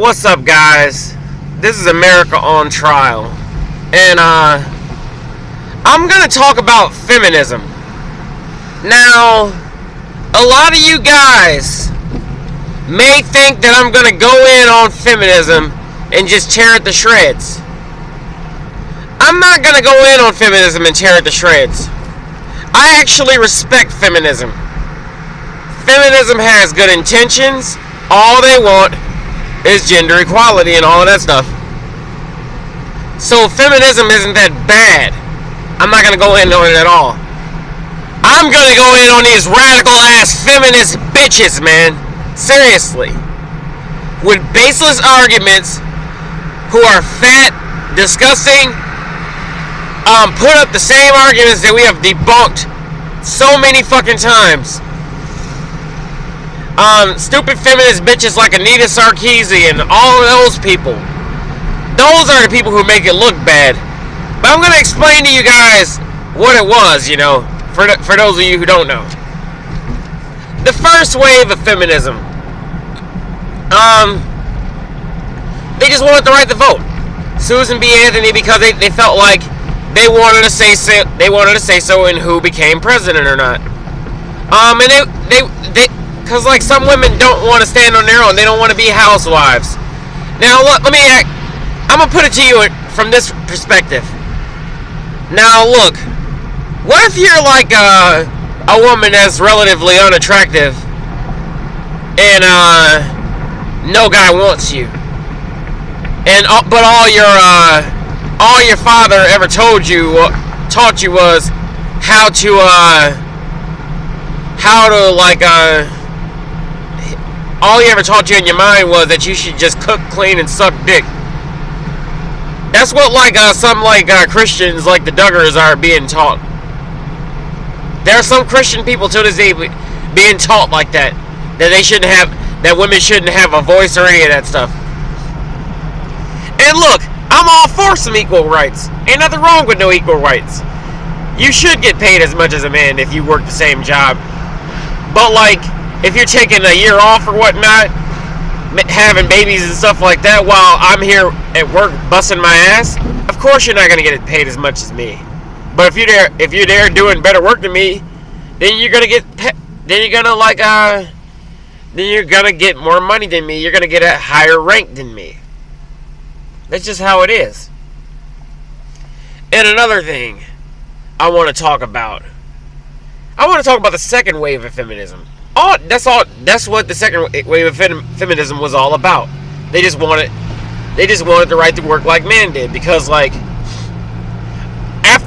What's up, guys? This is America on Trial, and I'm gonna talk about feminism. Now, a lot of you guys may think that I'm gonna go in on feminism and just tear it to shreds. I'm not gonna go in on feminism and tear it to shreds. I actually respect feminism. Feminism has good intentions. All they want is gender equality and all of that stuff. So feminism isn't that bad. I'm not going to go in on it at all. I'm going to go in on these radical ass feminist bitches, man. Seriously. With baseless arguments, who are fat, disgusting, put up the same arguments that we have debunked so many fucking times. Stupid feminist bitches like Anita Sarkeesian and all of those people. Those are the people who make it look bad. But I'm going to explain to you guys what it was, for those of you who don't know. The first wave of feminism, they just wanted the right to vote. Susan B. Anthony, because they felt like they wanted to say so in who became president or not. And they because like some women don't want to stand on their own. They don't want to be housewives. Now look, I'm gonna put it to you from this perspective. Now look, what if you're like a woman that's relatively unattractive and no guy wants you, and but all your father ever taught you was how to all he ever taught you in your mind was that you should just cook, clean, and suck dick. That's what some Christians like the Duggars are being taught. There are some Christian people to this day being taught like that that women shouldn't have a voice or any of that stuff. And look, I'm all for some equal rights. Ain't nothing wrong with no equal rights. You should get paid as much as a man if you work the same job. But if you're taking a year off or whatnot, having babies and stuff like that while I'm here at work busting my ass, of course you're not gonna get paid as much as me. But if you're there doing better work than me, then you're gonna get more money than me. You're gonna get a higher rank than me. That's just how it is. And another thing I want to talk about the second wave of feminism. That's what the second wave of feminism was all about. They just wanted the right to work like men did, because after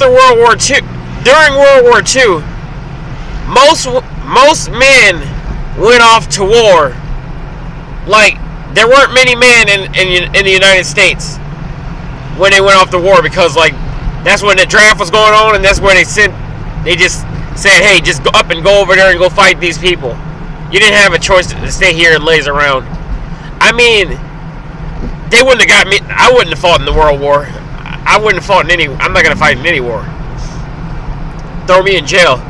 World War II, during World War II, most men went off to war. There weren't many men in the United States when they went off to war, because that's when the draft was going on, and that's where they just said, hey, just go up and go over there and go fight these people. You didn't have a choice to stay here and laze around. They wouldn't have got me. I wouldn't have fought in the World War. I wouldn't have fought in any. I'm not going to fight in any war. Throw me in jail.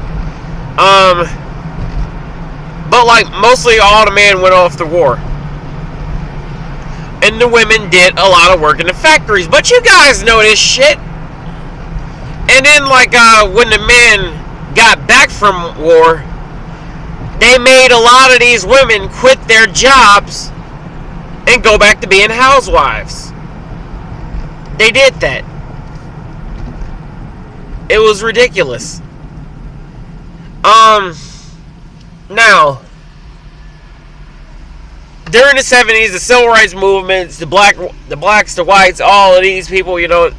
But mostly all the men went off to war. And the women did a lot of work in the factories. But you guys know this shit. And then when the men got back from war, they made a lot of these women quit their jobs and go back to being housewives. They did that. It was ridiculous. Now, during the 70s, the civil rights movements, the blacks, the whites, all of these people, we all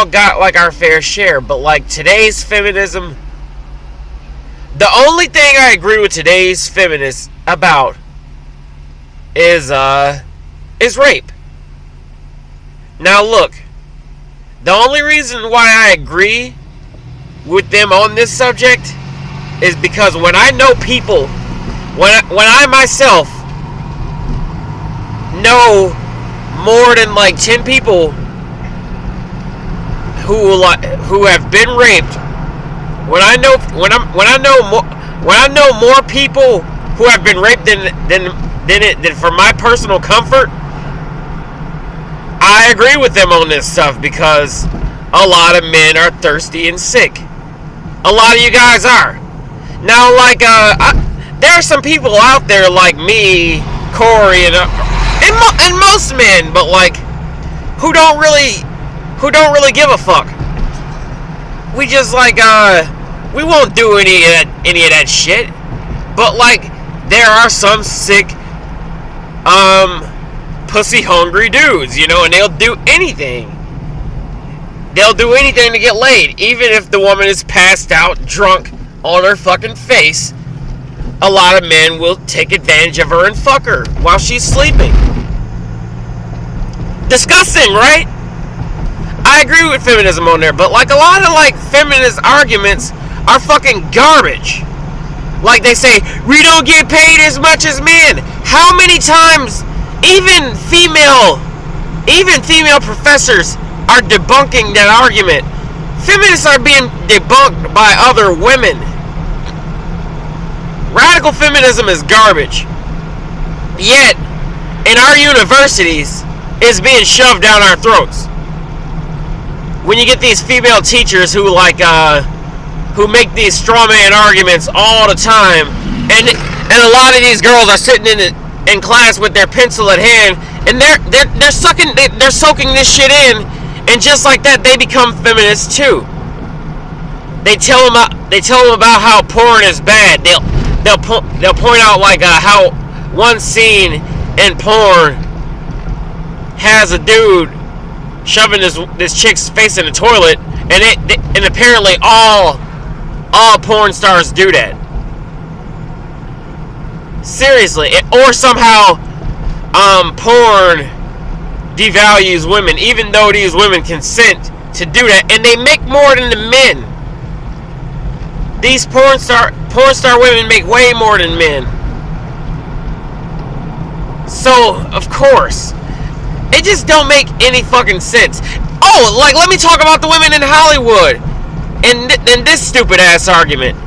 got our fair share. But today's feminism, the only thing I agree with today's feminists about is rape. Now look, the only reason why I agree with them on this subject is because when I know people, when I myself know more than 10 people who have been raped, when I know more people who have been raped than for my personal comfort, I agree with them on this stuff because a lot of men are thirsty and sick. A lot of you guys are. Now, like, there are some people out there like me, Corey, and most men, but like, who don't really give a fuck. We just like, we won't do any of that shit. But like, there are some sick, pussy hungry dudes, you know, and they'll do anything. They'll do anything to get laid, even if the woman is passed out, drunk, on her fucking face. A lot of men will take advantage of her and fuck her while she's sleeping. Disgusting, right? I agree with feminism on there, but like a lot of like feminist arguments are fucking garbage. Like they say, we don't get paid as much as men. How many times even female professors are debunking that argument? Feminists are being debunked by other women. Radical feminism is garbage. Yet, in our universities, it's being shoved down our throats. When you get these female teachers who like, who make these straw man arguments all the time, and a lot of these girls are sitting in class with their pencil at hand, and they're soaking this shit in, and just like that, they become feminists too. They tell them about how porn is bad. They'll point out like how one scene in porn has a dude shoving this chick's face in the toilet, and apparently all porn stars do that. Seriously, or somehow porn devalues women, even though these women consent to do that, and they make more than the men. These porn star women make way more than men. So, of course, it just don't make any fucking sense. Oh, like, let me talk about the women in Hollywood. And this stupid ass argument.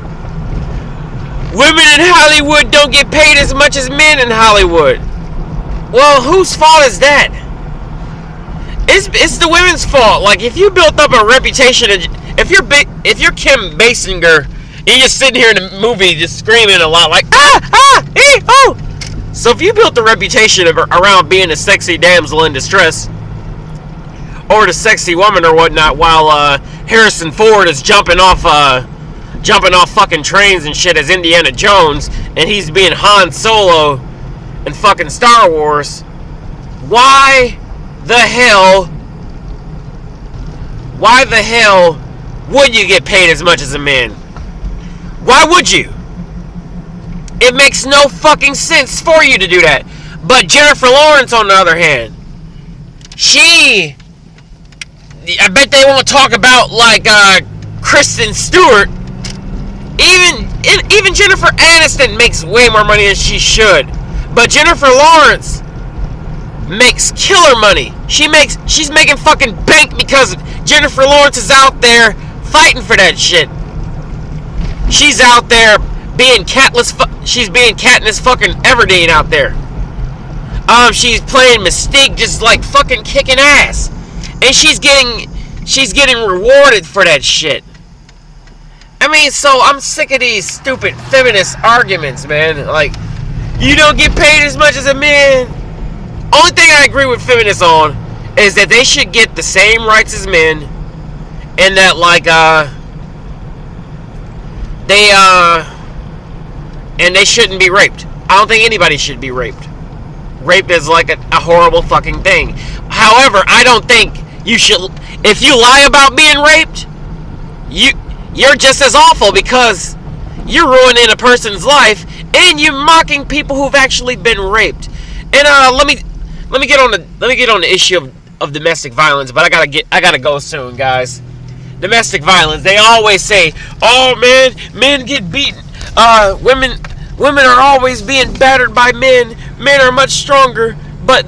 Women in Hollywood don't get paid as much as men in Hollywood. Well, whose fault is that? It's the women's fault. Like, if you built up a reputation, if you're Kim Basinger, and you're just sitting here in the movie just screaming a lot like, oh. So if you built a reputation around being a sexy damsel in distress, or the sexy woman or whatnot, while Harrison Ford is jumping off fucking trains and shit as Indiana Jones, and he's being Han Solo in fucking Star Wars, why the hell would you get paid as much as a man? Why would you? It makes no fucking sense for you to do that. But Jennifer Lawrence, on the other hand, I bet they won't talk about like Kristen Stewart. Even Jennifer Aniston makes way more money than she should. But Jennifer Lawrence makes killer money. She's making fucking bank because Jennifer Lawrence is out there fighting for that shit. She's out there being she's being Katniss fucking Everdeen out there. She's playing Mystique, just like fucking kicking ass. And she's getting rewarded for that shit. I mean, so I'm sick of these stupid feminist arguments, man. Like, you don't get paid as much as a man. Only thing I agree with feminists on is that they should get the same rights as men, and that like they shouldn't be raped. I don't think anybody should be raped. Rape is like a horrible fucking thing. However, I don't think you should. If you lie about being raped, you're just as awful because you're ruining a person's life and you're mocking people who've actually been raped. And let me get on the issue of domestic violence, but I gotta go soon, guys. Domestic violence. They always say, "Oh man, men get beaten. Women are always being battered by men. Men are much stronger, but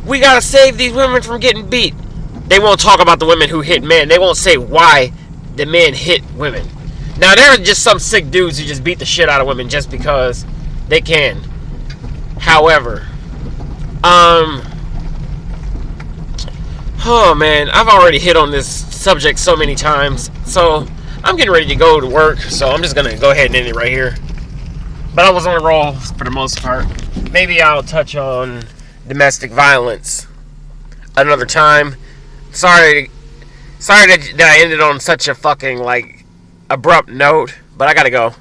we gotta save these women from getting beat." They won't talk about the women who hit men. They won't say why the men hit women. Now, there are just some sick dudes who just beat the shit out of women just because they can. Oh man, I've already hit on this subject so many times, so I'm getting ready to go to work, so I'm just gonna go ahead and end it right here. But I was on a roll for the most part. Maybe I'll touch on domestic violence another time. Sorry that I ended on such a fucking, like, abrupt note, but I gotta go.